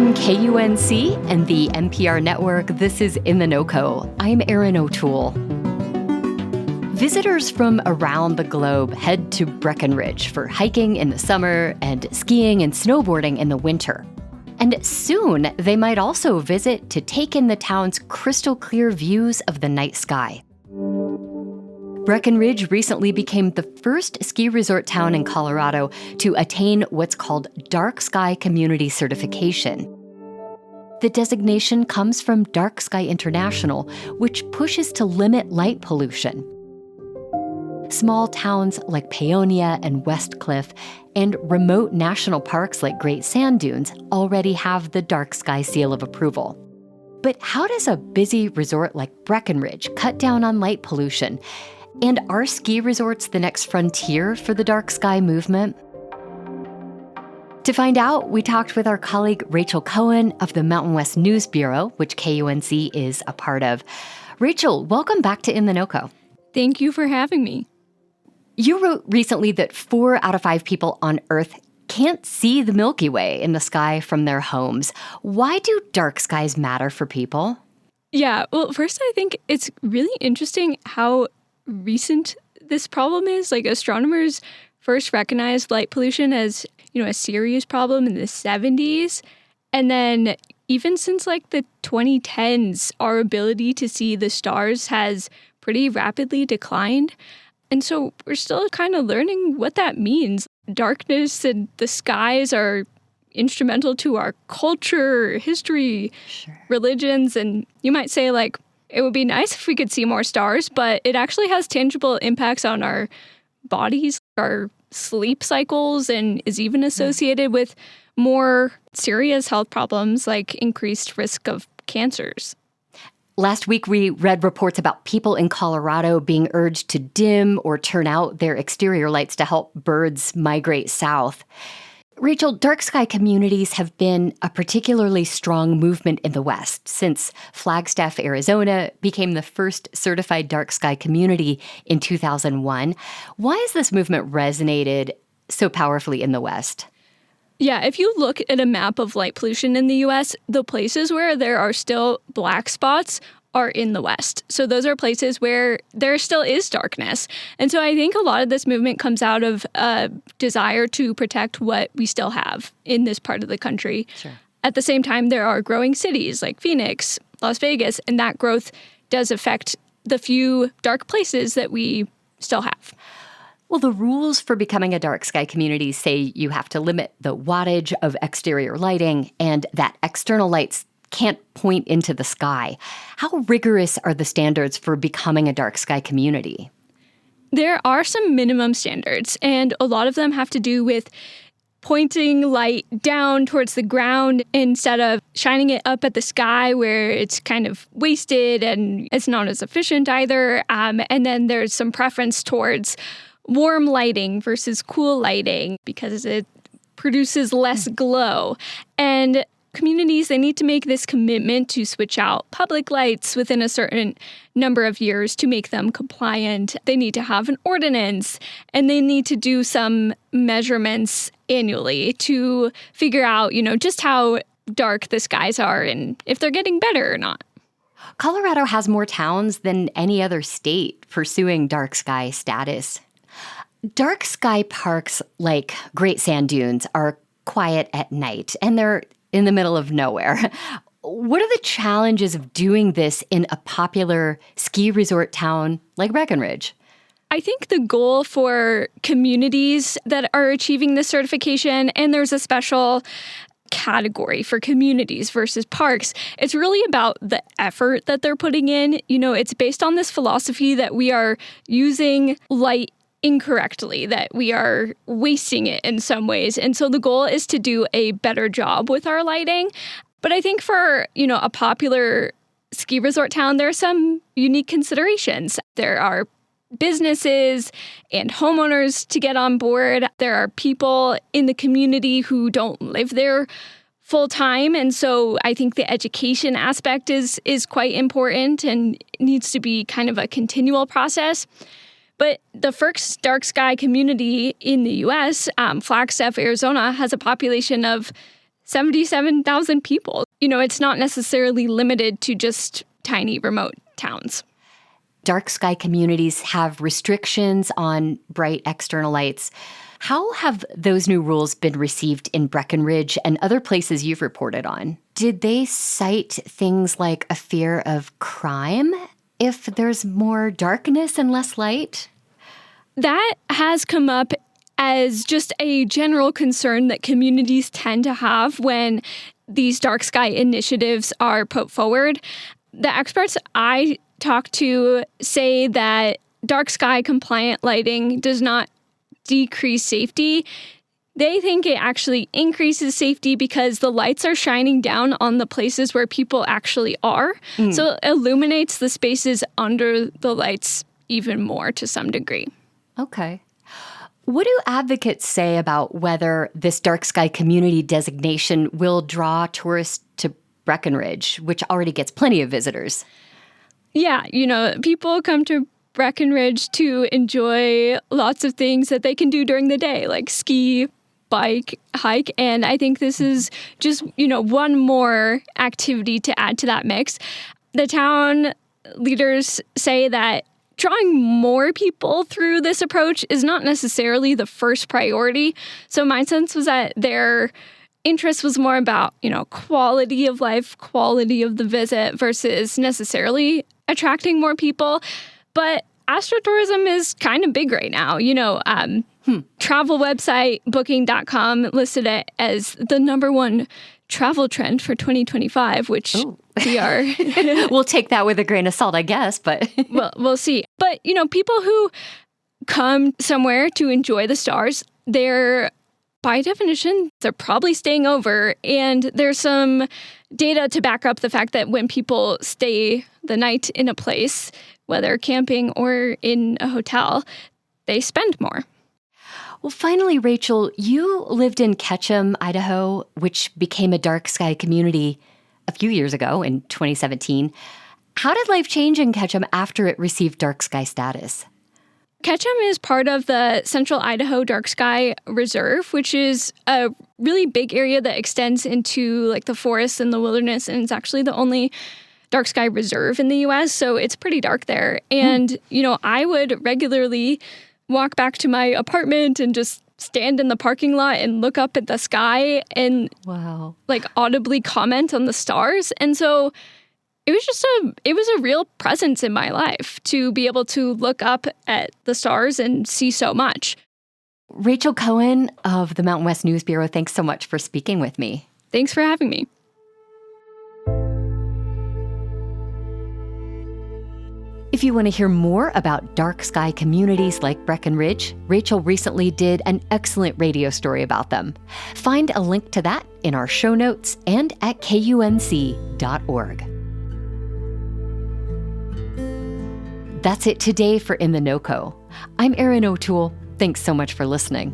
From KUNC and the NPR network, this is In The NoCo. I'm Erin O'Toole. Visitors from around the globe head to Breckenridge for hiking in the summer and skiing and snowboarding in the winter. And soon, they might also visit to take in the town's crystal clear views of the night sky. Breckenridge recently became the first ski resort town in Colorado to attain what's called Dark Sky Community Certification. The designation comes from Dark Sky International, which pushes to limit light pollution. Small towns like Paonia and Westcliff and remote national parks like Great Sand Dunes already have the Dark Sky seal of approval. But how does a busy resort like Breckenridge cut down on light pollution? And are ski resorts the next frontier for the dark sky movement? To find out, we talked with our colleague Rachel Cohen of the Mountain West News Bureau, which KUNC is a part of. Rachel, welcome back to In The NoCo. Thank you for having me. You wrote recently that 4 out of 5 people on Earth can't see the Milky Way in the sky from their homes. Why do dark skies matter for people? Yeah, well, first I think it's really interesting how recent this problem is. Like, astronomers first recognized light pollution as, a serious problem in the 70s. And then even since like the 2010s, our ability to see the stars has pretty rapidly declined. And so we're still kind of learning what that means. Darkness and the skies are instrumental to our culture, history, religions. And you might say, like, it would be nice if we could see more stars, but it actually has tangible impacts on our bodies, our sleep cycles, and is even associated with more serious health problems like increased risk of cancers. Last week, we read reports about people in Colorado being urged to dim or turn out their exterior lights to help birds migrate south. Rachel, dark sky communities have been a particularly strong movement in the West since Flagstaff, Arizona became the first certified dark sky community in 2001. Why has this movement resonated so powerfully in the West? Yeah, if you look at a map of light pollution in the U.S., the places where there are still black spots are in the West. So those are places where there still is darkness. And so I think a lot of this movement comes out of a desire to protect what we still have in this part of the country. Sure. At the same time, there are growing cities like Phoenix, Las Vegas, and that growth does affect the few dark places that we still have. Well, the rules for becoming a dark sky community say you have to limit the wattage of exterior lighting and that external lights can't point into the sky. How rigorous are the standards for becoming a dark sky community? There are some minimum standards, and a lot of them have to do with pointing light down towards the ground instead of shining it up at the sky where it's kind of wasted and it's not as efficient either. And then there's some preference towards warm lighting versus cool lighting because it produces less glow. And communities, they need to make this commitment to switch out public lights within a certain number of years to make them compliant. They need to have an ordinance, and they need to do some measurements annually to figure out, just how dark the skies are and if they're getting better or not. Colorado has more towns than any other state pursuing dark sky status. Dark sky parks like Great Sand Dunes are quiet at night, and they're in the middle of nowhere. What are the challenges of doing this in a popular ski resort town like Breckenridge? I think the goal for communities that are achieving this certification, and there's a special category for communities versus parks, it's really about the effort that they're putting in. It's based on this philosophy that we are using light incorrectly, that we are wasting it in some ways. And so the goal is to do a better job with our lighting. But I think for, a popular ski resort town, there are some unique considerations. There are businesses and homeowners to get on board. There are people in the community who don't live there full time. And so I think the education aspect is quite important and needs to be kind of a continual process. But the first dark sky community in the U.S., Flagstaff, Arizona, has a population of 77,000 people. It's not necessarily limited to just tiny remote towns. Dark sky communities have restrictions on bright external lights. How have those new rules been received in Breckenridge and other places you've reported on? Did they cite things like a fear of crime if there's more darkness and less light? That has come up as just a general concern that communities tend to have when these dark sky initiatives are put forward. The experts I talk to say that dark sky compliant lighting does not decrease safety. They think it actually increases safety because the lights are shining down on the places where people actually are. So it illuminates the spaces under the lights even more to some degree. Okay. What do advocates say about whether this dark sky community designation will draw tourists to Breckenridge, which already gets plenty of visitors? Yeah, people come to Breckenridge to enjoy lots of things that they can do during the day, like ski, bike, hike. And I think this is just, one more activity to add to that mix. The town leaders say that drawing more people through this approach is not necessarily the first priority. So my sense was that their interest was more about, quality of life, quality of the visit versus necessarily attracting more people. But astrotourism is kind of big right now. Travel website Booking.com listed it as the #1 travel trend for 2025, which we are. We'll take that with a grain of salt, I guess, but well, we'll see. But, people who come somewhere to enjoy the stars, by definition, they're probably staying over. And there's some data to back up the fact that when people stay the night in a place, whether camping or in a hotel, they spend more. Well, finally, Rachel, you lived in Ketchum, Idaho, which became a dark sky community a few years ago in 2017. How did life change in Ketchum after it received dark sky status? Ketchum is part of the Central Idaho Dark Sky Reserve, which is a really big area that extends into the forests and the wilderness, and it's actually the only dark sky reserve in the U.S., so it's pretty dark there. And, I would regularly walk back to my apartment and just stand in the parking lot and look up at the sky and audibly comment on the stars. And so it was a real presence in my life to be able to look up at the stars and see so much. Rachel Cohen of the Mountain West News Bureau, thanks so much for speaking with me. Thanks for having me. If you want to hear more about dark sky communities like Breckenridge, Rachel recently did an excellent radio story about them. Find a link to that in our show notes and at KUNC.org. That's it today for In The NoCo. I'm Erin O'Toole. Thanks so much for listening.